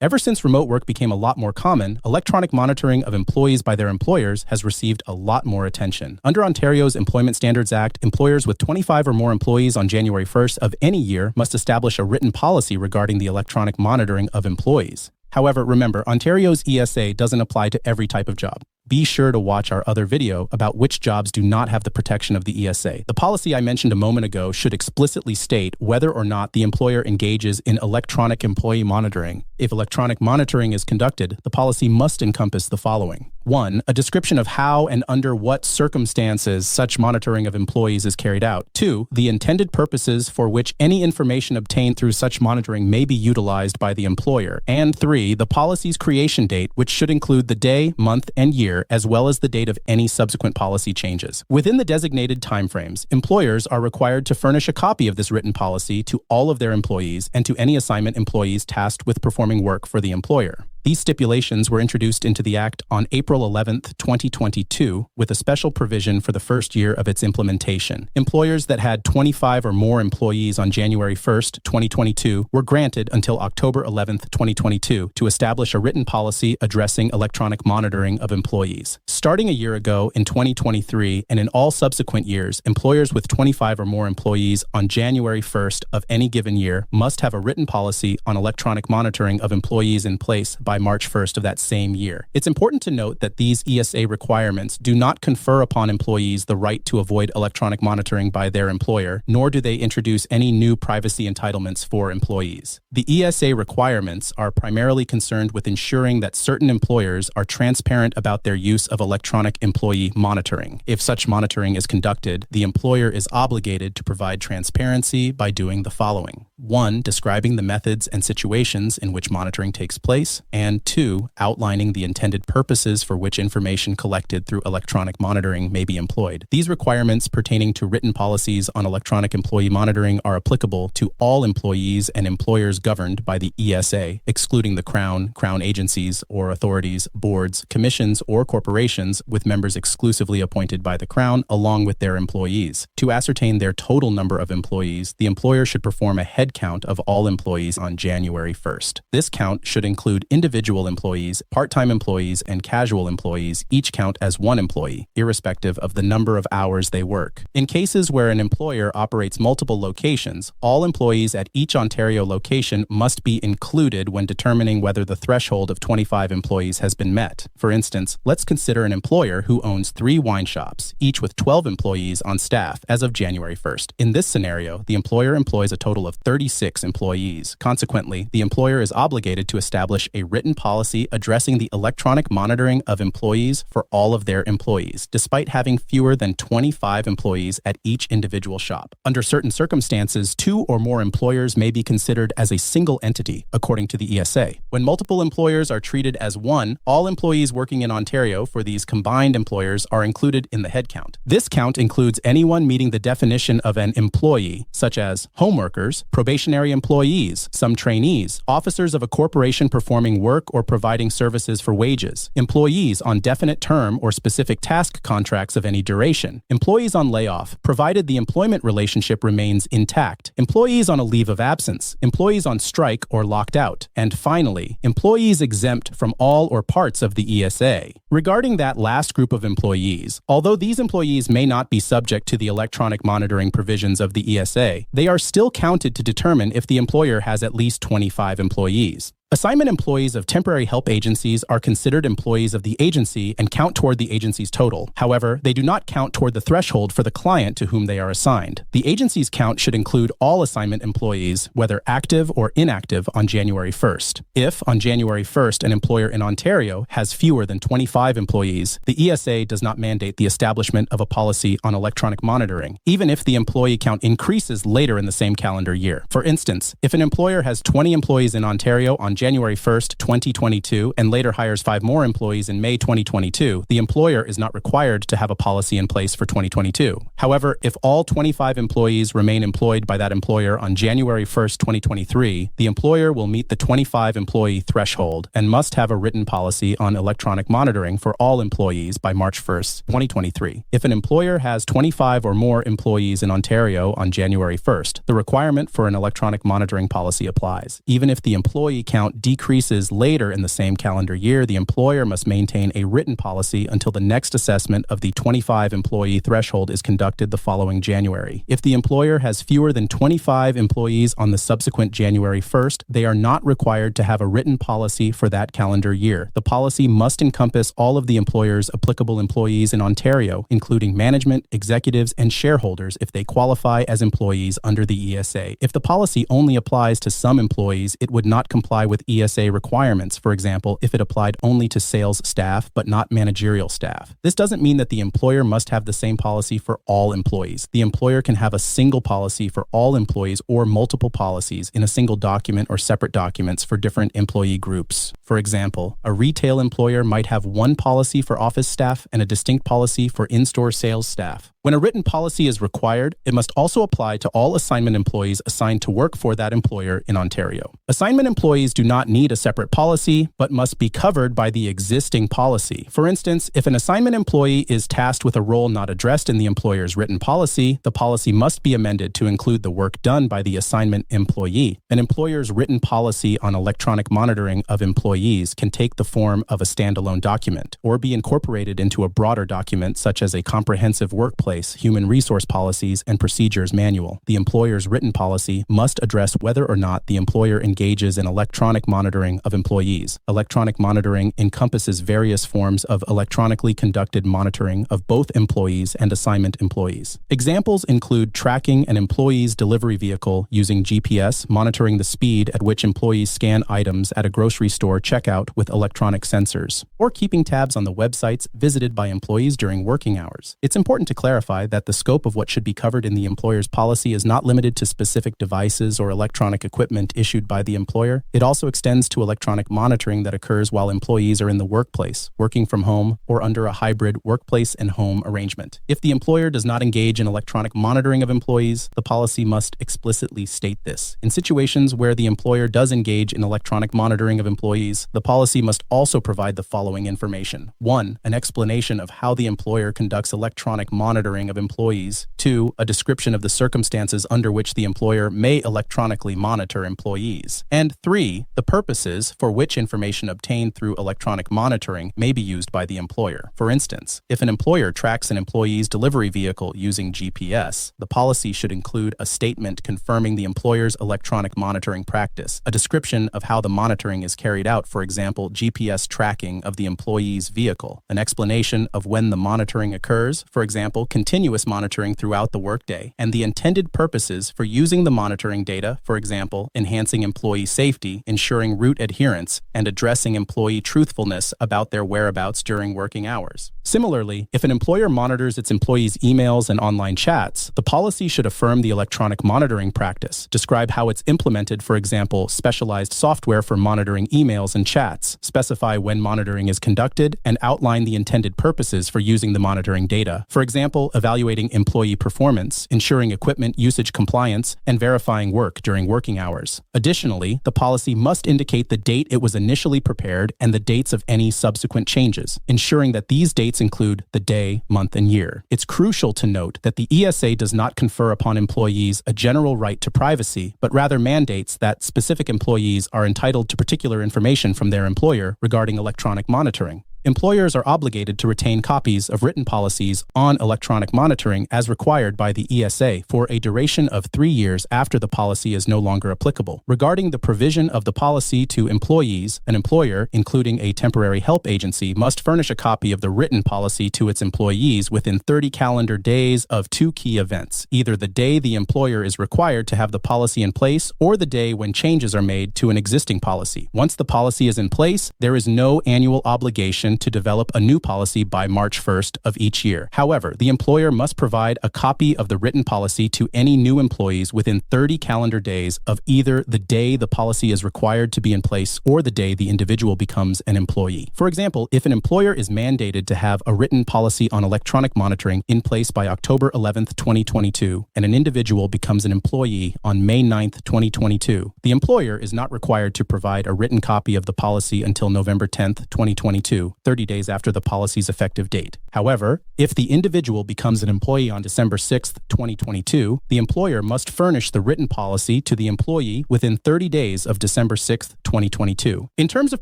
Ever since remote work became a lot more common, electronic monitoring of employees by their employers has received a lot more attention. Under Ontario's Employment Standards Act, employers with 25 or more employees on January 1st of any year must establish a written policy regarding the electronic monitoring of employees. However, remember, Ontario's ESA doesn't apply to every type of job. Be sure to watch our other video about which jobs do not have the protection of the ESA. The policy I mentioned a moment ago should explicitly state whether or not the employer engages in electronic employee monitoring. If electronic monitoring is conducted, the policy must encompass the following. 1. A description of how and under what circumstances such monitoring of employees is carried out. 2. The intended purposes for which any information obtained through such monitoring may be utilized by the employer. And 3. The policy's creation date, which should include the day, month, and year, as well as the date of any subsequent policy changes. Within the designated timeframes, employers are required to furnish a copy of this written policy to all of their employees and to any assignment employees tasked with performing work for the employer. These stipulations were introduced into the Act on April 11, 2022, with a special provision for the first year of its implementation. Employers that had 25 or more employees on January 1, 2022, were granted until October 11, 2022, to establish a written policy addressing electronic monitoring of employees. Starting a year ago in 2023 and in all subsequent years, employers with 25 or more employees on January 1st of any given year must have a written policy on electronic monitoring of employees in place by March 1st of that same year. It's important to note that these ESA requirements do not confer upon employees the right to avoid electronic monitoring by their employer, nor do they introduce any new privacy entitlements for employees. The ESA requirements are primarily concerned with ensuring that certain employers are transparent about their use of electronic employee monitoring. If such monitoring is conducted, the employer is obligated to provide transparency by doing the following. 1. Describing the methods and situations in which monitoring takes place, and 2. Outlining the intended purposes for which information collected through electronic monitoring may be employed. These requirements pertaining to written policies on electronic employee monitoring are applicable to all employees and employers governed by the ESA, excluding the Crown agencies or authorities, boards, commissions, or corporations with members exclusively appointed by the Crown, along with their employees. To ascertain their total number of employees, the employer should perform a head count of all employees on January 1st. This count should include individual employees, part-time employees, and casual employees, each count as one employee, irrespective of the number of hours they work. In cases where an employer operates multiple locations, all employees at each Ontario location must be included when determining whether the threshold of 25 employees has been met. For instance, let's consider an employer who owns 3 wine shops, each with 12 employees on staff as of January 1st. In this scenario, the employer employs a total of 36 employees. Consequently, the employer is obligated to establish a written policy addressing the electronic monitoring of employees for all of their employees, despite having fewer than 25 employees at each individual shop. Under certain circumstances, 2 or more employers may be considered as a single entity, according to the ESA. When multiple employers are treated as one, all employees working in Ontario for these combined employers are included in the head count. This count includes anyone meeting the definition of an employee, such as home workers, probationary employees, some trainees, officers of a corporation performing work or providing services for wages, employees on definite term or specific task contracts of any duration, employees on layoff, provided the employment relationship remains intact, employees on a leave of absence, employees on strike or locked out, and finally, employees exempt from all or parts of the ESA. Regarding that last group of employees, although these employees may not be subject to the electronic monitoring provisions of the ESA, they are still counted to determine if the employer has at least 25 employees. Assignment employees of temporary help agencies are considered employees of the agency and count toward the agency's total. However, they do not count toward the threshold for the client to whom they are assigned. The agency's count should include all assignment employees, whether active or inactive, on January 1st. If, on January 1st, an employer in Ontario has fewer than 25 employees, the ESA does not mandate the establishment of a policy on electronic monitoring, even if the employee count increases later in the same calendar year. For instance, if an employer has 20 employees in Ontario on January 1st, 2022, and later hires 5 more employees in May 2022, the employer is not required to have a policy in place for 2022. However, if all 25 employees remain employed by that employer on January 1st, 2023, the employer will meet the 25 employee threshold and must have a written policy on electronic monitoring for all employees by March 1st, 2023. If an employer has 25 or more employees in Ontario on January 1st, the requirement for an electronic monitoring policy applies, even if the employee count amount decreases later in the same calendar year, the employer must maintain a written policy until the next assessment of the 25 employee threshold is conducted the following January. If the employer has fewer than 25 employees on the subsequent January 1st, they are not required to have a written policy for that calendar year. The policy must encompass all of the employer's applicable employees in Ontario, including management, executives, and shareholders if they qualify as employees under the ESA. If the policy only applies to some employees, it would not comply with ESA requirements, for example, if it applied only to sales staff but not managerial staff. This doesn't mean that the employer must have the same policy for all employees. The employer can have a single policy for all employees or multiple policies in a single document or separate documents for different employee groups. For example, a retail employer might have one policy for office staff and a distinct policy for in-store sales staff. When a written policy is required, it must also apply to all assignment employees assigned to work for that employer in Ontario. Assignment employees do not need a separate policy, but must be covered by the existing policy. For instance, if an assignment employee is tasked with a role not addressed in the employer's written policy, the policy must be amended to include the work done by the assignment employee. An employer's written policy on electronic monitoring of employees can take the form of a standalone document or be incorporated into a broader document such as a comprehensive workplace human resource policies and procedures manual. The employer's written policy must address whether or not the employer engages in electronic monitoring of employees. Electronic monitoring encompasses various forms of electronically conducted monitoring of both employees and assignment employees. Examples include tracking an employee's delivery vehicle using GPS, monitoring the speed at which employees scan items at a grocery store checkout with electronic sensors, or keeping tabs on the websites visited by employees during working hours. It's important to clarify that the scope of what should be covered in the employer's policy is not limited to specific devices or electronic equipment issued by the employer. It also extends to electronic monitoring that occurs while employees are in the workplace, working from home, or under a hybrid workplace and home arrangement. If the employer does not engage in electronic monitoring of employees, the policy must explicitly state this. In situations where the employer does engage in electronic monitoring of employees, the policy must also provide the following information. 1. An explanation of how the employer conducts electronic monitoring of employees. 2. A description of the circumstances under which the employer may electronically monitor employees. And 3. The purposes for which information obtained through electronic monitoring may be used by the employer. For instance, if an employer tracks an employee's delivery vehicle using GPS, the policy should include a statement confirming the employer's electronic monitoring practice, a description of how the monitoring is carried out, for example, GPS tracking of the employee's vehicle, an explanation of when the monitoring occurs, for example, continuous monitoring throughout the workday, and the intended purposes for using the monitoring data, for example, enhancing employee safety, ensuring route adherence, and addressing employee truthfulness about their whereabouts during working hours. Similarly, if an employer monitors its employees' emails and online chats, the policy should affirm the electronic monitoring practice, describe how it's implemented, for example, specialized software for monitoring emails and chats, specify when monitoring is conducted, and outline the intended purposes for using the monitoring data. For example, evaluating employee performance, ensuring equipment usage compliance, and verifying work during working hours. Additionally, the policy must indicate the date it was initially prepared and the dates of any subsequent changes, ensuring that these dates include the day, month, and year. It's crucial to note that the ESA does not confer upon employees a general right to privacy, but rather mandates that specific employees are entitled to particular information from their employer regarding electronic monitoring. Employers are obligated to retain copies of written policies on electronic monitoring as required by the ESA for a duration of 3 years after the policy is no longer applicable. Regarding the provision of the policy to employees, an employer, including a temporary help agency, must furnish a copy of the written policy to its employees within 30 calendar days of 2 key events, either the day the employer is required to have the policy in place or the day when changes are made to an existing policy. Once the policy is in place, there is no annual obligation to develop a new policy by March 1st of each year. However, the employer must provide a copy of the written policy to any new employees within 30 calendar days of either the day the policy is required to be in place or the day the individual becomes an employee. For example, if an employer is mandated to have a written policy on electronic monitoring in place by October 11th, 2022, and an individual becomes an employee on May 9th, 2022, the employer is not required to provide a written copy of the policy until November 10th, 2022, 30 days after the policy's effective date. However, if the individual becomes an employee on December 6, 2022, the employer must furnish the written policy to the employee within 30 days of December 6, 2022. In terms of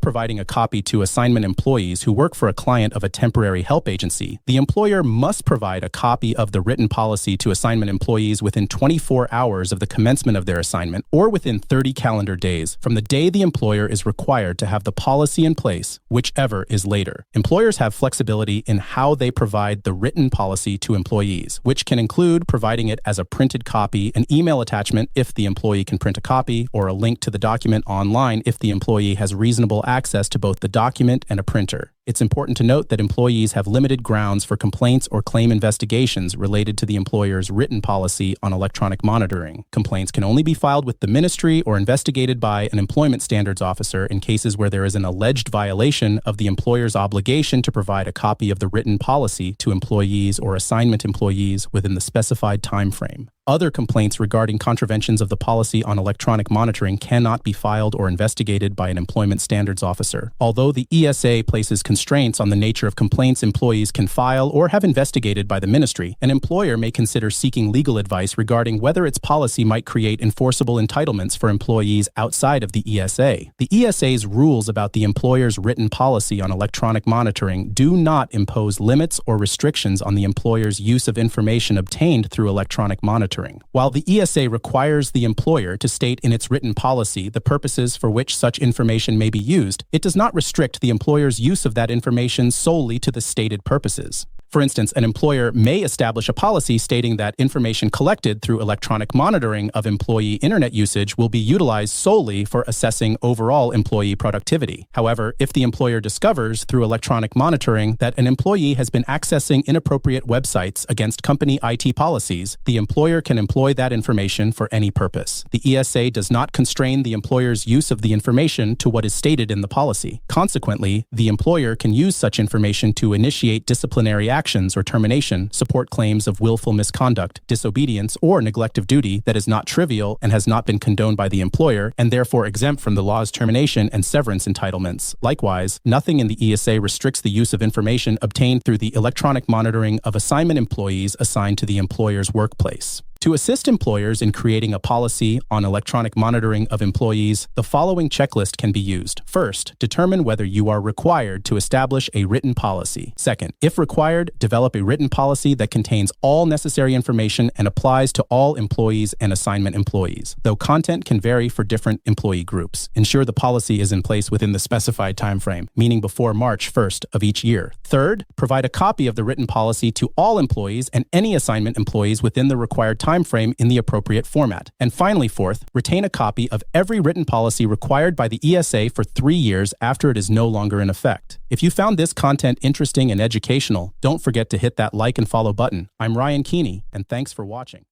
providing a copy to assignment employees who work for a client of a temporary help agency, the employer must provide a copy of the written policy to assignment employees within 24 hours of the commencement of their assignment or within 30 calendar days from the day the employer is required to have the policy in place, whichever is later. Employers have flexibility in how they provide the written policy to employees, which can include providing it as a printed copy, an email attachment if the employee can print a copy, or a link to the document online if the employee has reasonable access to both the document and a printer. It's important to note that employees have limited grounds for complaints or claim investigations related to the employer's written policy on electronic monitoring. Complaints can only be filed with the ministry or investigated by an employment standards officer in cases where there is an alleged violation of the employer's obligation to provide a copy of the written policy to employees or assignment employees within the specified time frame. Other complaints regarding contraventions of the policy on electronic monitoring cannot be filed or investigated by an employment standards officer. Although the ESA places constraints on the nature of complaints employees can file or have investigated by the ministry, an employer may consider seeking legal advice regarding whether its policy might create enforceable entitlements for employees outside of the ESA. The ESA's rules about the employer's written policy on electronic monitoring do not impose limits or restrictions on the employer's use of information obtained through electronic monitoring. While the ESA requires the employer to state in its written policy the purposes for which such information may be used, it does not restrict the employer's use of that information solely to the stated purposes. For instance, an employer may establish a policy stating that information collected through electronic monitoring of employee internet usage will be utilized solely for assessing overall employee productivity. However, if the employer discovers through electronic monitoring that an employee has been accessing inappropriate websites against company IT policies, the employer can employ that information for any purpose. The ESA does not constrain the employer's use of the information to what is stated in the policy. Consequently, the employer can use such information to initiate disciplinary actions or termination, support claims of willful misconduct, disobedience, or neglect of duty that is not trivial and has not been condoned by the employer, and therefore exempt from the law's termination and severance entitlements. Likewise, nothing in the ESA restricts the use of information obtained through the electronic monitoring of assignment employees assigned to the employer's workplace. To assist employers in creating a policy on electronic monitoring of employees, the following checklist can be used. First, determine whether you are required to establish a written policy. Second, if required, develop a written policy that contains all necessary information and applies to all employees and assignment employees, though content can vary for different employee groups. Ensure the policy is in place within the specified time frame, meaning before March 1st of each year. Third, provide a copy of the written policy to all employees and any assignment employees within the required time frame in the appropriate format. And finally, fourth, retain a copy of every written policy required by the ESA for 3 years after it is no longer in effect. If you found this content interesting and educational, don't forget to hit that like and follow button. I'm Ryan Keeney, and thanks for watching.